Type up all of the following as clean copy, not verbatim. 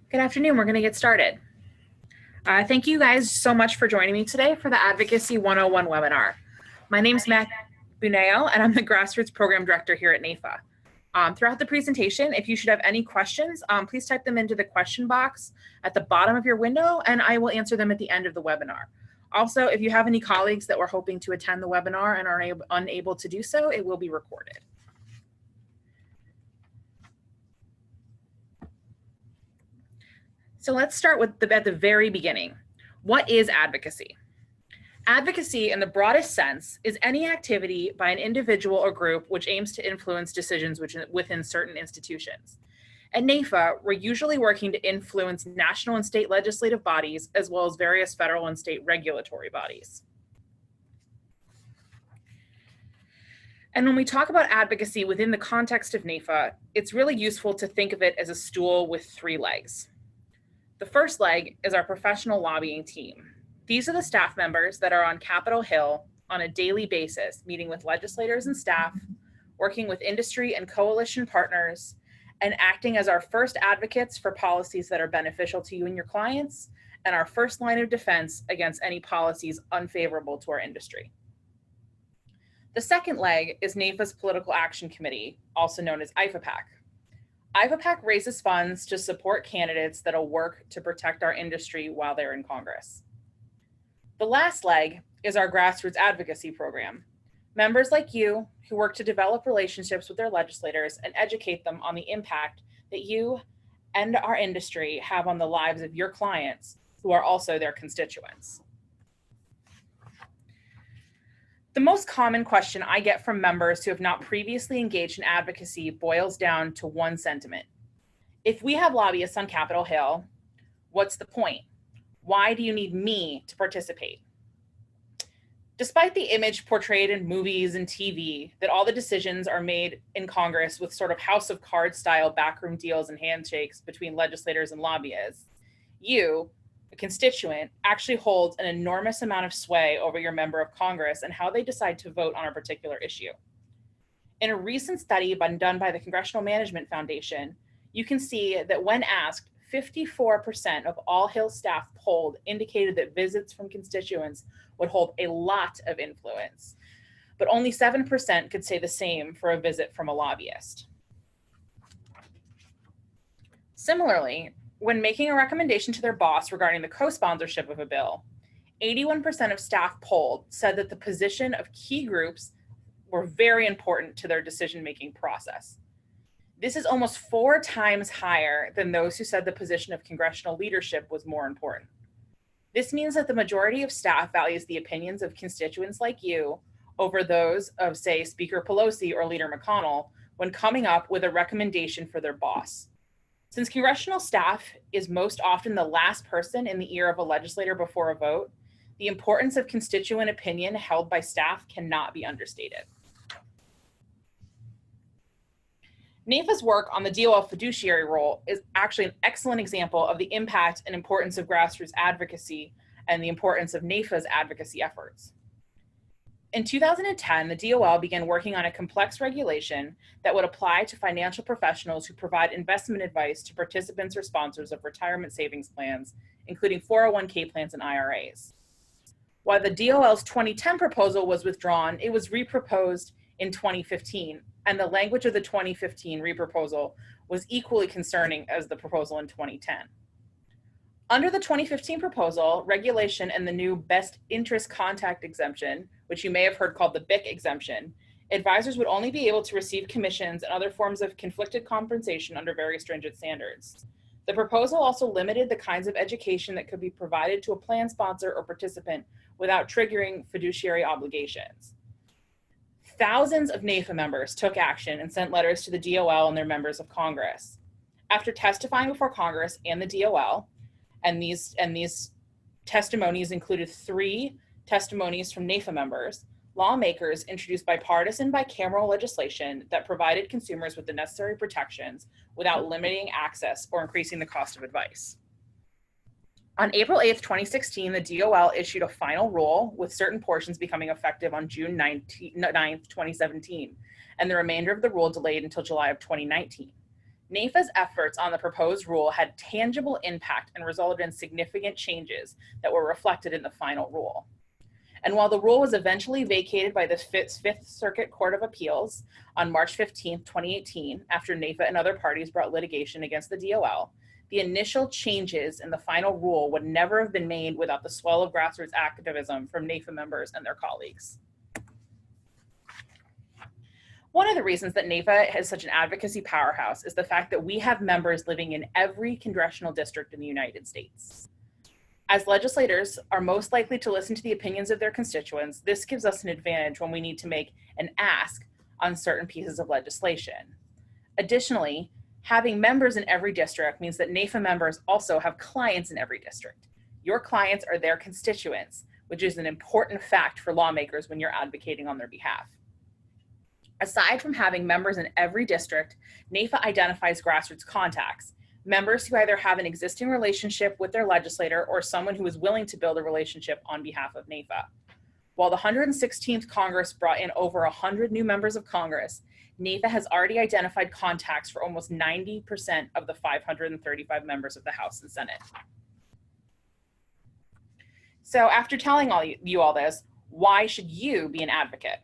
Good afternoon. We're going to get started. Thank you guys so much for joining me today for the Advocacy 101 webinar. My name is Maggie Buneo, and I'm the Grassroots Program Director here at NAIFA. Throughout the presentation, if you should have any questions, please type them into the question box at the bottom of your window, and I will answer them at the end of the webinar. Also, if you have any colleagues that were hoping to attend the webinar and are unable to do so, it will be recorded. So let's start with at the very beginning. What is advocacy? Advocacy, in the broadest sense, is any activity by an individual or group which aims to influence decisions within certain institutions. At NAIFA, we're usually working to influence national and state legislative bodies, as well as various federal and state regulatory bodies. And when we talk about advocacy within the context of NAIFA, it's really useful to think of it as a stool with three legs. The first leg is our professional lobbying team. These are the staff members that are on Capitol Hill on a daily basis, meeting with legislators and staff, working with industry and coalition partners, and acting as our first advocates for policies that are beneficial to you and your clients, and our first line of defense against any policies unfavorable to our industry. The second leg is NAIFA's Political Action Committee, also known as EIFA PAC. EIFA PAC raises funds to support candidates that'll work to protect our industry while they're in Congress. The last leg is our grassroots advocacy program. Members like you who work to develop relationships with their legislators and educate them on the impact that you and our industry have on the lives of your clients who are also their constituents. The most common question I get from members who have not previously engaged in advocacy boils down to one sentiment. If we have lobbyists on Capitol Hill, what's the point? Why do you need me to participate? Despite the image portrayed in movies and TV that all the decisions are made in Congress with sort of House of Cards style backroom deals and handshakes between legislators and lobbyists, you, a constituent, actually holds an enormous amount of sway over your member of Congress and how they decide to vote on a particular issue. In a recent study done by the Congressional Management Foundation, you can see that when asked, 54% of all Hill staff polled indicated that visits from constituents would hold a lot of influence, but only 7% could say the same for a visit from a lobbyist. Similarly, when making a recommendation to their boss regarding the co-sponsorship of a bill, 81% of staff polled said that the position of key groups were very important to their decision-making process. This is almost 4 times higher than those who said the position of congressional leadership was more important. This means that the majority of staff values the opinions of constituents like you over those of, say, Speaker Pelosi or Leader McConnell when coming up with a recommendation for their boss. Since congressional staff is most often the last person in the ear of a legislator before a vote, the importance of constituent opinion held by staff cannot be understated. NAIFA's work on the DOL fiduciary role is actually an excellent example of the impact and importance of grassroots advocacy and the importance of NAIFA's advocacy efforts. In 2010, the DOL began working on a complex regulation that would apply to financial professionals who provide investment advice to participants or sponsors of retirement savings plans, including 401k plans and IRAs. While the DOL's 2010 proposal was withdrawn, it was reproposed in 2015, and the language of the 2015 reproposal was equally concerning as the proposal in 2010. Under the 2015 proposal, regulation and the new best interest contact exemption, which you may have heard called the BIC exemption, advisors would only be able to receive commissions and other forms of conflicted compensation under very stringent standards. The proposal also limited the kinds of education that could be provided to a plan sponsor or participant without triggering fiduciary obligations. Thousands of NAIFA members took action and sent letters to the DOL and their members of Congress. After testifying before Congress and the DOL, and these testimonies included 3 testimonies from NAIFA members, lawmakers introduced bipartisan bicameral legislation that provided consumers with the necessary protections without limiting access or increasing the cost of advice. On April 8th, 2016, the DOL issued a final rule with certain portions becoming effective on June 9th, 2017, and the remainder of the rule delayed until July of 2019. NAIFA's efforts on the proposed rule had tangible impact and resulted in significant changes that were reflected in the final rule. And while the rule was eventually vacated by the Fifth Circuit Court of Appeals on March 15, 2018, after NAIFA and other parties brought litigation against the DOL, the initial changes in the final rule would never have been made without the swell of grassroots activism from NAIFA members and their colleagues. One of the reasons that NAIFA is such an advocacy powerhouse is the fact that we have members living in every congressional district in the United States. As legislators are most likely to listen to the opinions of their constituents, this gives us an advantage when we need to make an ask on certain pieces of legislation. Additionally, having members in every district means that NAIFA members also have clients in every district. Your clients are their constituents, which is an important fact for lawmakers when you're advocating on their behalf. Aside from having members in every district, NAIFA identifies grassroots contacts, members who either have an existing relationship with their legislator or someone who is willing to build a relationship on behalf of NAIFA. While the 116th Congress brought in over 100 new members of Congress, NAIFA has already identified contacts for almost 90% of the 535 members of the House and Senate. So after telling you all this, why should you be an advocate?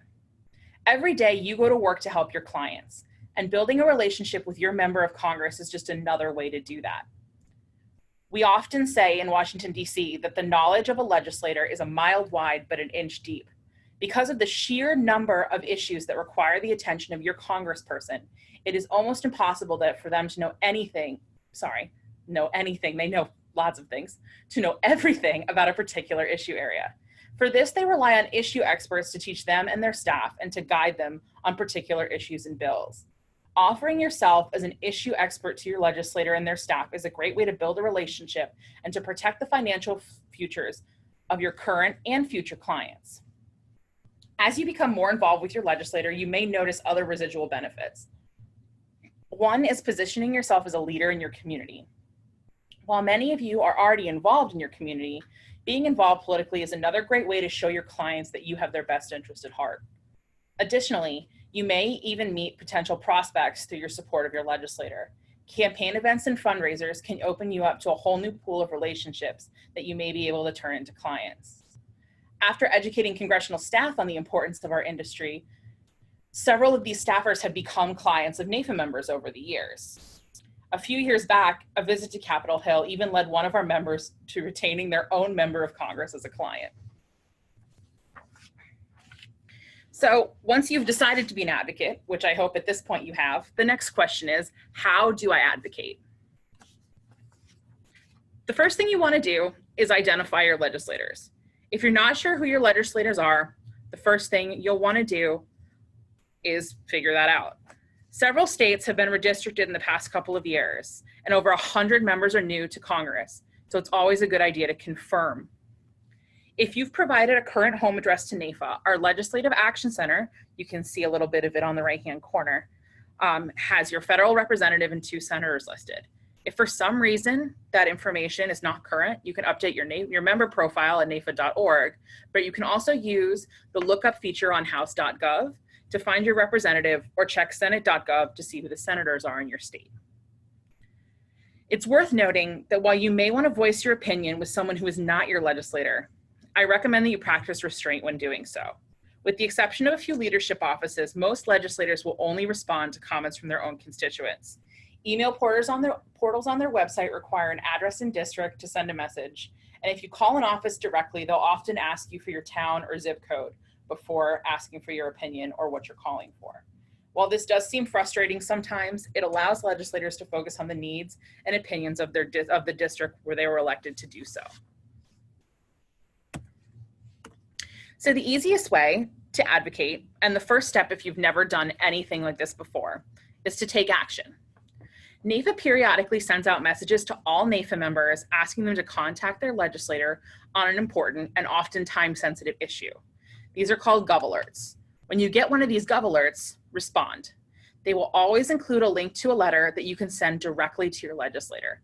Every day you go to work to help your clients, and building a relationship with your member of Congress is just another way to do that. We often say in Washington, D.C. that the knowledge of a legislator is a mile wide but an inch deep. Because of the sheer number of issues that require the attention of your congressperson, it is almost impossible for them to know anything, they know lots of things, to know everything about a particular issue area. For this, they rely on issue experts to teach them and their staff and to guide them on particular issues and bills. Offering yourself as an issue expert to your legislator and their staff is a great way to build a relationship and to protect the financial futures of your current and future clients. As you become more involved with your legislator, you may notice other residual benefits. One is positioning yourself as a leader in your community. While many of you are already involved in your community, being involved politically is another great way to show your clients that you have their best interest at heart. Additionally, you may even meet potential prospects through your support of your legislator. Campaign events and fundraisers can open you up to a whole new pool of relationships that you may be able to turn into clients. After educating congressional staff on the importance of our industry, several of these staffers have become clients of NAIFA members over the years. A few years back, a visit to Capitol Hill even led one of our members to retaining their own member of Congress as a client. So once you've decided to be an advocate, which I hope at this point you have, the next question is, how do I advocate? The first thing you want to do is identify your legislators. If you're not sure who your legislators are, the first thing you'll want to do is figure that out. Several states have been redistricted in the past couple of years, and over 100 members are new to Congress, so it's always a good idea to confirm. If you've provided a current home address to NAIFA, our Legislative Action Center, you can see a little bit of it on the right-hand corner, has your federal representative and 2 senators listed. If for some reason that information is not current, you can update your member profile at naifa.org, but you can also use the lookup feature on house.gov to find your representative, or check senate.gov to see who the senators are in your state. It's worth noting that while you may want to voice your opinion with someone who is not your legislator, I recommend that you practice restraint when doing so. With the exception of a few leadership offices, most legislators will only respond to comments from their own constituents. Email portals on their website require an address and district to send a message, and if you call an office directly, they'll often ask you for your town or zip code before asking for your opinion or what you're calling for. While this does seem frustrating sometimes, it allows legislators to focus on the needs and opinions of the district where they were elected to do so. So the easiest way to advocate, and the first step if you've never done anything like this before, is to take action. NAIFA periodically sends out messages to all NAIFA members asking them to contact their legislator on an important and often time-sensitive issue. These are called Gov Alerts. When you get one of these Gov Alerts, respond. They will always include a link to a letter that you can send directly to your legislator.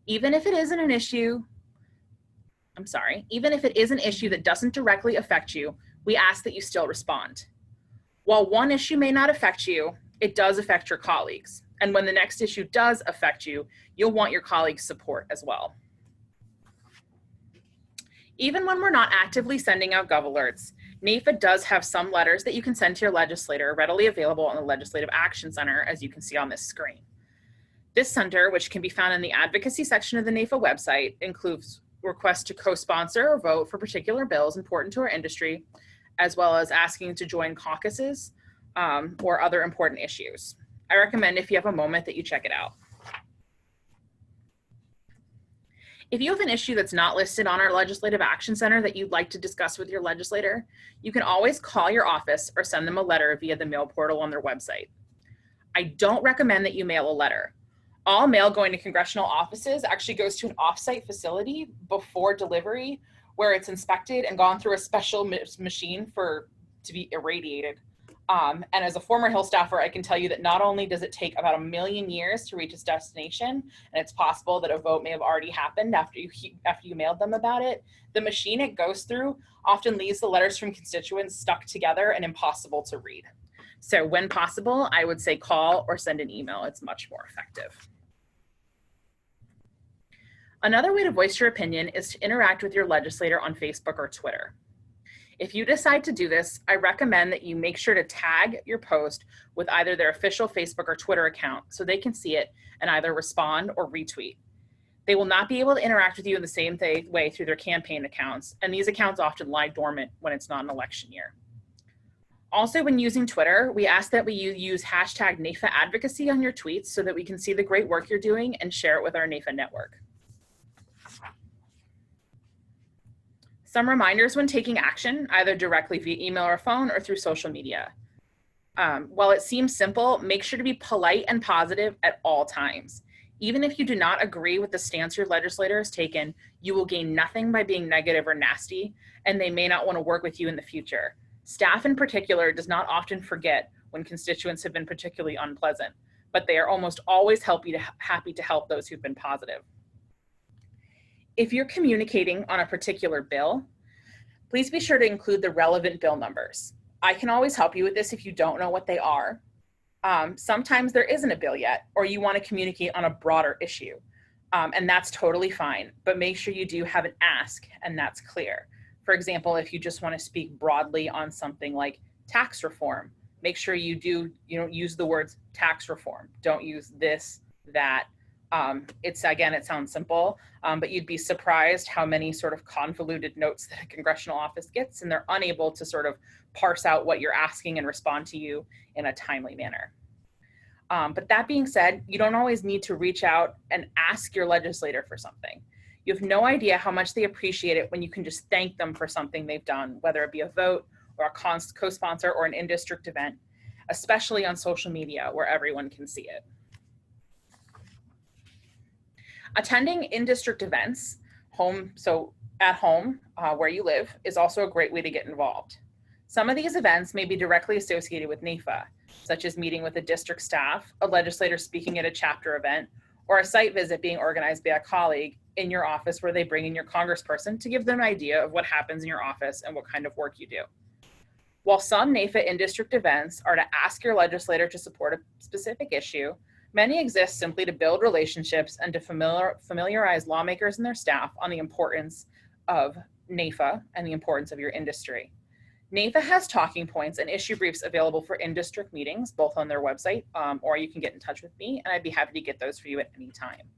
Even if it is an issue that doesn't directly affect you, we ask that you still respond. While one issue may not affect you, it does affect your colleagues. And when the next issue does affect you, you'll want your colleagues' support as well. Even when we're not actively sending out Gov alerts, NAIFA does have some letters that you can send to your legislator readily available on the Legislative Action Center, as you can see on this screen. This center, which can be found in the advocacy section of the NAIFA website, includes requests to co-sponsor or vote for particular bills important to our industry, as well as asking to join caucuses or other important issues. I recommend, if you have a moment, that you check it out. If you have an issue that's not listed on our Legislative Action Center that you'd like to discuss with your legislator, you can always call your office or send them a letter via the mail portal on their website. I don't recommend that you mail a letter. All mail going to congressional offices actually goes to an off-site facility before delivery, where it's inspected and gone through a special machine to be irradiated. And as a former Hill staffer, I can tell you that not only does it take about 1 million years to reach its destination, and it's possible that a vote may have already happened after you mailed them about it, the machine it goes through often leaves the letters from constituents stuck together and impossible to read. So when possible, I would say call or send an email. It's much more effective. Another way to voice your opinion is to interact with your legislator on Facebook or Twitter. If you decide to do this, I recommend that you make sure to tag your post with either their official Facebook or Twitter account so they can see it and either respond or retweet. They will not be able to interact with you in the same way through their campaign accounts, and these accounts often lie dormant when it's not an election year. Also, when using Twitter, we ask that you use hashtag NAIFA Advocacy on your tweets so that we can see the great work you're doing and share it with our NAIFA network. Some reminders when taking action, either directly via email or phone or through social media. While it seems simple, make sure to be polite and positive at all times. Even if you do not agree with the stance your legislator has taken, you will gain nothing by being negative or nasty, and they may not want to work with you in the future. Staff in particular does not often forget when constituents have been particularly unpleasant, but they are almost always happy to help those who've been positive. If you're communicating on a particular bill, please be sure to include the relevant bill numbers. I can always help you with this if you don't know what they are. Sometimes there isn't a bill yet, or you want to communicate on a broader issue, and that's totally fine, but make sure you do have an ask and that's clear. For example, if you just want to speak broadly on something like tax reform, make sure you use the words tax reform. Don't use this, that. It sounds simple, but you'd be surprised how many sort of convoluted notes that a congressional office gets, and they're unable to sort of parse out what you're asking and respond to you in a timely manner. But that being said, you don't always need to reach out and ask your legislator for something. You have no idea how much they appreciate it when you can just thank them for something they've done, whether it be a vote or a co-sponsor or an in-district event, especially on social media where everyone can see it. Attending in-district events, at home where you live, is also a great way to get involved. Some of these events may be directly associated with NAIFA, such as meeting with a district staff, a legislator speaking at a chapter event, or a site visit being organized by a colleague in your office where they bring in your congressperson to give them an idea of what happens in your office and what kind of work you do. While some NAIFA in-district events are to ask your legislator to support a specific issue, many exist simply to build relationships and to familiarize lawmakers and their staff on the importance of NAIFA and the importance of your industry. NAIFA has talking points and issue briefs available for in-district meetings, both on their website, or you can get in touch with me, and I'd be happy to get those for you at any time.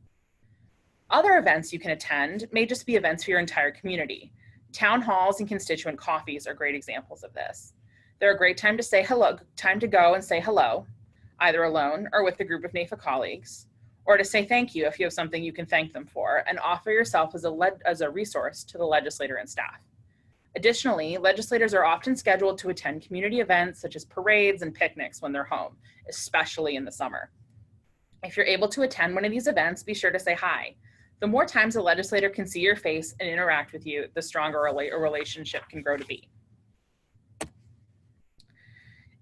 Other events you can attend may just be events for your entire community. Town halls and constituent coffees are great examples of this. They're a great time to say hello, time to go and say hello, either alone or with a group of NAIFA colleagues, or to say thank you if you have something you can thank them for, and offer yourself as a resource to the legislator and staff. Additionally, legislators are often scheduled to attend community events such as parades and picnics when they're home, especially in the summer. If you're able to attend one of these events, be sure to say hi. The more times a legislator can see your face and interact with you, the stronger a relationship can grow to be.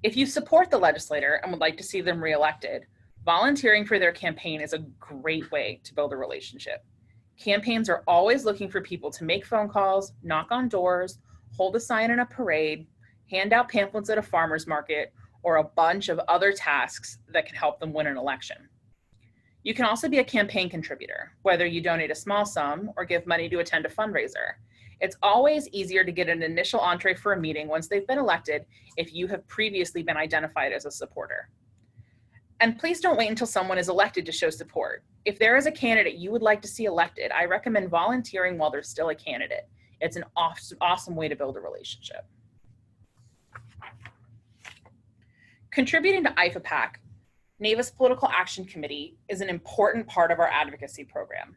If you support the legislator and would like to see them reelected, volunteering for their campaign is a great way to build a relationship. Campaigns are always looking for people to make phone calls, knock on doors, hold a sign in a parade, hand out pamphlets at a farmer's market, or a bunch of other tasks that can help them win an election. You can also be a campaign contributor, whether you donate a small sum or give money to attend a fundraiser. It's always easier to get an initial entree for a meeting once they've been elected if you have previously been identified as a supporter. And please don't wait until someone is elected to show support. If there is a candidate you would like to see elected, I recommend volunteering while they're still a candidate. It's an awesome way to build a relationship. Contributing to NAIFA PAC, NAIFA's Political Action Committee, is an important part of our advocacy program.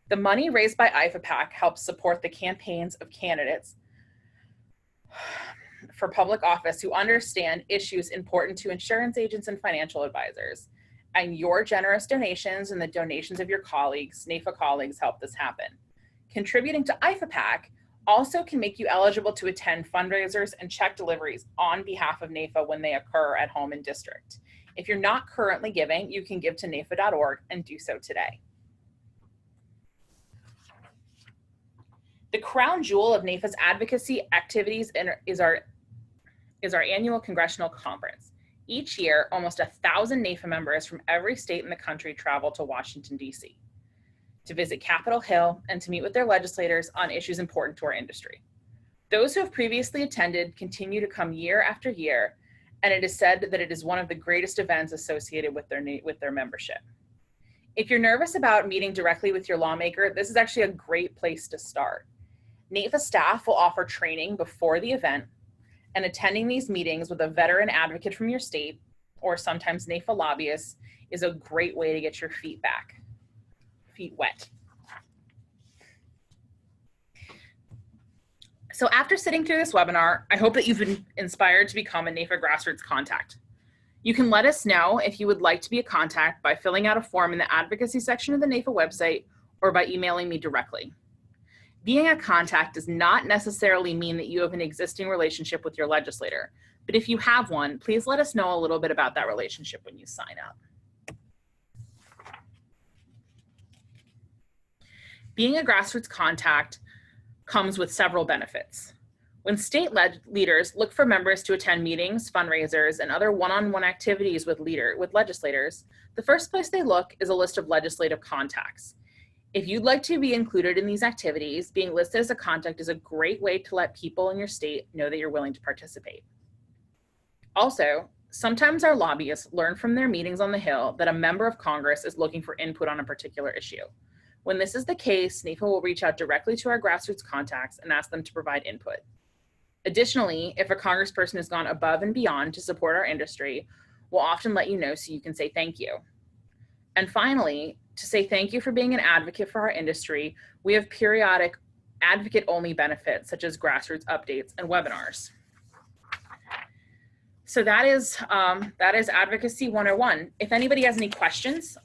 The money raised by NAIFA PAC helps support the campaigns of candidates for public office who understand issues important to insurance agents and financial advisors. And your generous donations and the donations of your colleagues, NAIFA colleagues, help this happen. Contributing to NAIFA PAC also can make you eligible to attend fundraisers and check deliveries on behalf of NAIFA when they occur at home and district. If you're not currently giving, you can give to NAIFA.org and do so today. The crown jewel of NAIFA's advocacy activities is our annual congressional conference. Each year, almost 1,000 NAIFA members from every state in the country travel to Washington, D.C. to visit Capitol Hill and to meet with their legislators on issues important to our industry. Those who have previously attended continue to come year after year, and it is said that it is one of the greatest events associated with their membership. If you're nervous about meeting directly with your lawmaker, this is actually a great place to start. NAIFA staff will offer training before the event, and attending these meetings with a veteran advocate from your state, or sometimes NAIFA lobbyists, is a great way to get your feet wet. So after sitting through this webinar, I hope that you've been inspired to become a NAIFA grassroots contact. You can let us know if you would like to be a contact by filling out a form in the advocacy section of the NAIFA website or by emailing me directly. Being a contact does not necessarily mean that you have an existing relationship with your legislator, but if you have one, please let us know a little bit about that relationship when you sign up. Being a grassroots contact comes with several benefits. When state leaders look for members to attend meetings, fundraisers, and other one-on-one activities with legislators, the first place they look is a list of legislative contacts. If you'd like to be included in these activities, being listed as a contact is a great way to let people in your state know that you're willing to participate. Also, sometimes our lobbyists learn from their meetings on the Hill that a member of Congress is looking for input on a particular issue. When this is the case, NAIFA will reach out directly to our grassroots contacts and ask them to provide input. Additionally, if a congressperson has gone above and beyond to support our industry, we'll often let you know so you can say thank you. And finally, to say thank you for being an advocate for our industry, we have periodic advocate-only benefits such as grassroots updates and webinars. So that is Advocacy 101. If anybody has any questions,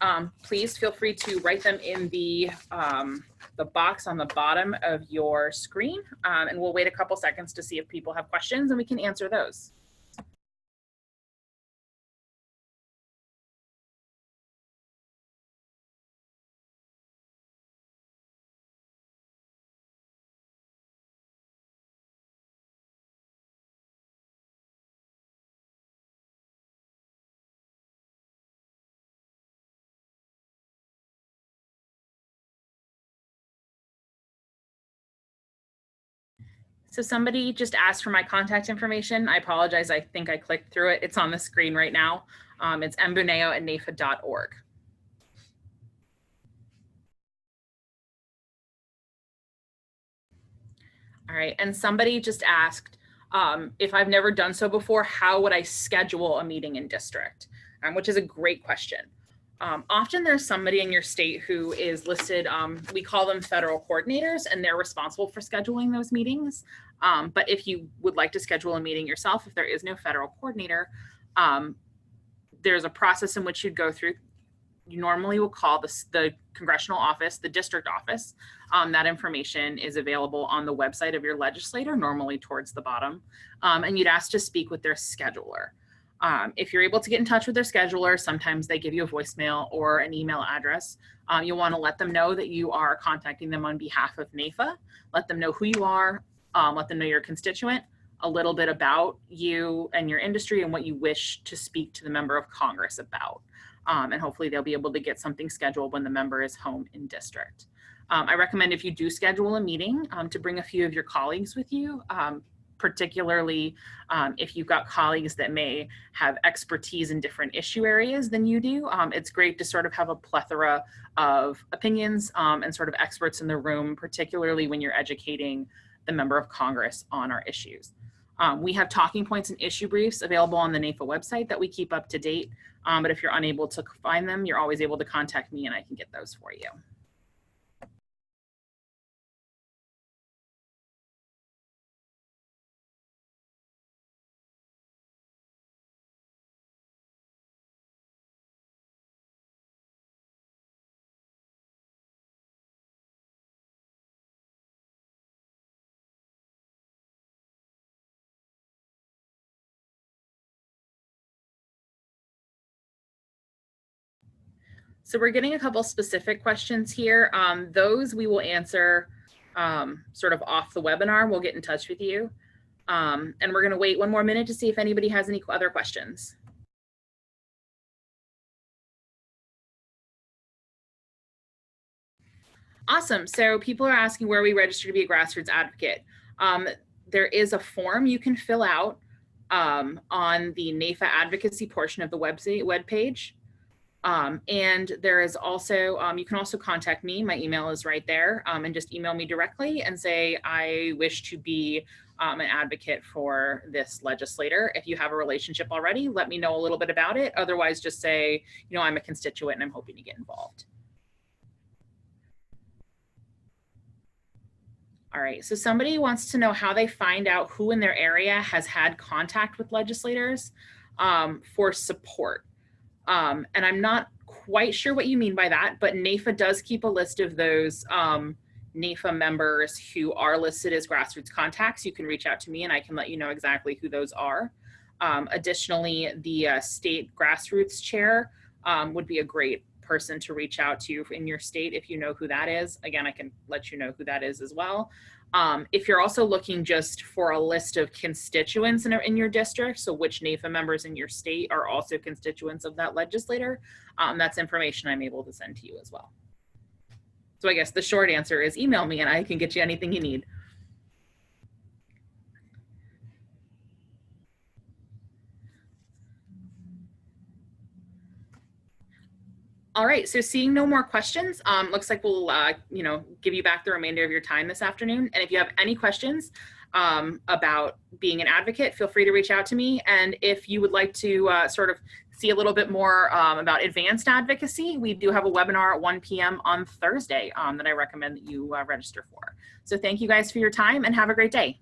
please feel free to write them in the box on the bottom of your screen, and we'll wait a couple seconds to see if people have questions and we can answer those. So somebody just asked for my contact information. I apologize, I think I clicked through it. It's on the screen right now. It's mbuneo@naifa.org. All right, and somebody just asked, if I've never done so before, how would I schedule a meeting in district? Which is a great question. Often there's somebody in your state who is listed, we call them federal coordinators, and they're responsible for scheduling those meetings. But if you would like to schedule a meeting yourself, if there is no federal coordinator, there's a process in which you'd go through. You normally will call the congressional office, the district office. That information is available on the website of your legislator, normally towards the bottom, and you'd ask to speak with their scheduler. If you're able to get in touch with their scheduler, sometimes they give you a voicemail or an email address. You'll want to let them know that you are contacting them on behalf of NAIFA, let them know who you are, let them know your constituent, a little bit about you and your industry and what you wish to speak to the member of Congress about. and hopefully they'll be able to get something scheduled when the member is home in district. I recommend if you do schedule a meeting to bring a few of your colleagues with you, particularly if you've got colleagues that may have expertise in different issue areas than you do. It's great to sort of have a plethora of opinions and sort of experts in the room, particularly when you're educating the member of Congress on our issues. We have talking points and issue briefs available on the NAIFA website that we keep up to date, but if you're unable to find them, you're always able to contact me and I can get those for you. So we're getting a couple specific questions here. Those we will answer sort of off the webinar. We'll get in touch with you. And we're going to wait one more minute to see if anybody has any other questions. Awesome. So people are asking where we register to be a grassroots advocate. There is a form you can fill out on the NAIFA advocacy portion of the webpage. And there is also, you can also contact me. My email is right there, and just email me directly and say, I wish to be an advocate for this legislator. If you have a relationship already, let me know a little bit about it. Otherwise, just say, you know, I'm a constituent and I'm hoping to get involved. All right, so somebody wants to know how they find out who in their area has had contact with legislators for support. And I'm not quite sure what you mean by that, but NAIFA does keep a list of those NAIFA members who are listed as grassroots contacts. You can reach out to me and I can let you know exactly who those are. Additionally, the state grassroots chair would be a great person to reach out to in your state if you know who that is. Again, I can let you know who that is as well. If you're also looking just for a list of constituents in your district, so which NAIFA members in your state are also constituents of that legislator, that's information I'm able to send to you as well. So I guess the short answer is email me and I can get you anything you need. All right, so seeing no more questions, looks like we'll you know, give you back the remainder of your time this afternoon. And if you have any questions about being an advocate, feel free to reach out to me. And if you would like to sort of see a little bit more about advanced advocacy, we do have a webinar at 1 p.m. on Thursday that I recommend that you register for. So thank you guys for your time and have a great day.